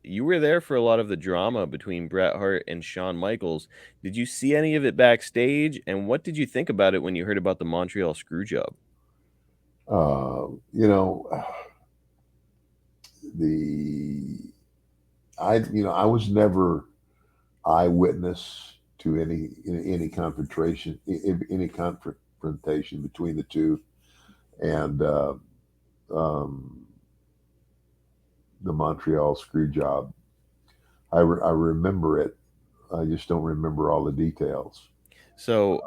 you were there for a lot of the drama between Bret Hart and Shawn Michaels. Did you see any of it backstage? And what did you think about it when you heard about the Montreal Screwjob? You know, the I was never eyewitness to any confrontation between the two, and um, the Montreal screw job. I remember it. I just don't remember all the details. So,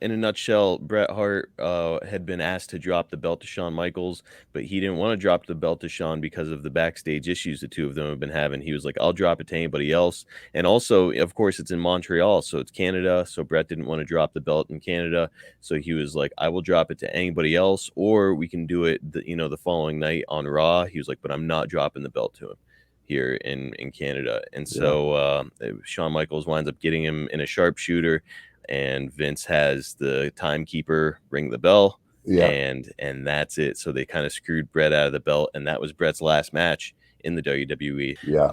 in a nutshell, Bret Hart had been asked to drop the belt to Shawn Michaels, but he didn't want to drop the belt to Shawn because of the backstage issues the two of them have been having. He was like, "I'll drop it to anybody else." And also, of course, it's in Montreal, so it's Canada. So Bret didn't want to drop the belt in Canada, so he was like, "I will drop it to anybody else, or we can do it, the following night on Raw." He was like, "But I'm not dropping the belt to him here in Canada." And Yeah, so Shawn Michaels winds up getting him in a sharpshooter, and Vince has the timekeeper ring the bell, yeah, and that's it. So they kind of screwed Bret out of the belt, and that was Bret's last match in the WWE. yeah,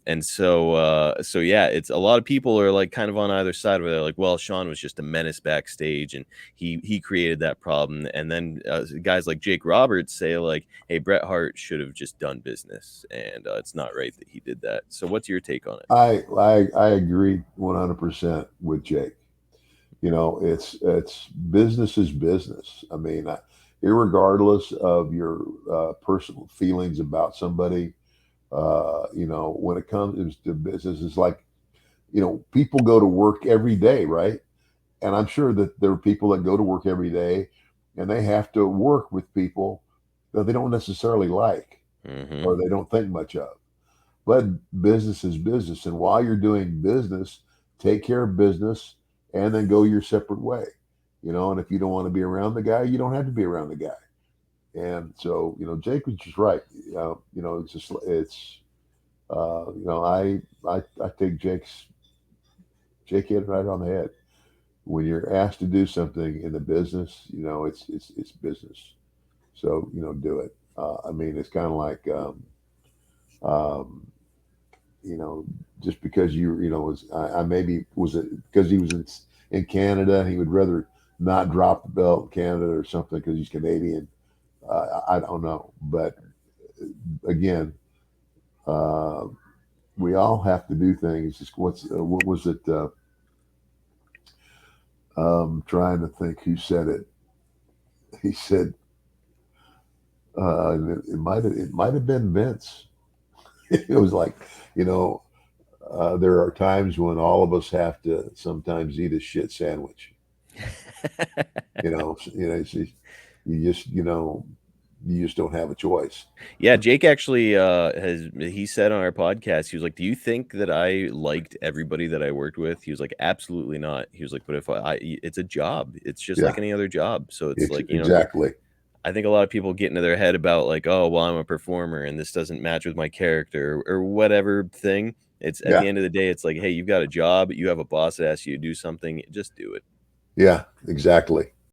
And so yeah, it's a lot of people are like kind of on either side where they're like, well, Shawn was just a menace backstage, and he created that problem. And then guys like Jake Roberts say like, hey, Bret Hart should have just done business, and it's not right that he did that. So what's your take on it? I agree 100% with Jake. It's business is business. I mean, irregardless of your personal feelings about somebody, when it comes to business, it's like, people go to work every day, right? And I'm sure that there are people that go to work every day and they have to work with people that they don't necessarily like Hmm. or they don't think much of. But business is business. And while you're doing business, take care of business and then go your separate way. And if you don't want to be around the guy, you don't have to be around the guy. And so, Jake was just right. It's just, I take Jake hit it right on the head. When you're asked to do something in the business, it's business. So, do it. I mean, it's kind of like, um, you know, just because I maybe was it because he was in Canada, he would rather not drop the belt in Canada or something because he's Canadian. I don't know, but again, uh, we all have to do things. What was it? Trying to think who said it. He said it might have been Vince. It was like, you know, there are times when all of us have to sometimes eat a shit sandwich. You just don't have a choice. Yeah, Jake actually he said on our podcast, he was like, "Do you think that I liked everybody that I worked with?" He was like, "Absolutely not." He was like, "But if it's a job. It's just like Yeah, any other job." So it's like, exactly. I think a lot of people get into their head about like, "Oh, well, I'm a performer and this doesn't match with my character or whatever thing." It's at Yeah, the end of the day, it's like, "Hey, you've got a job, you have a boss that asks you to do something, just do it." yeah, exactly.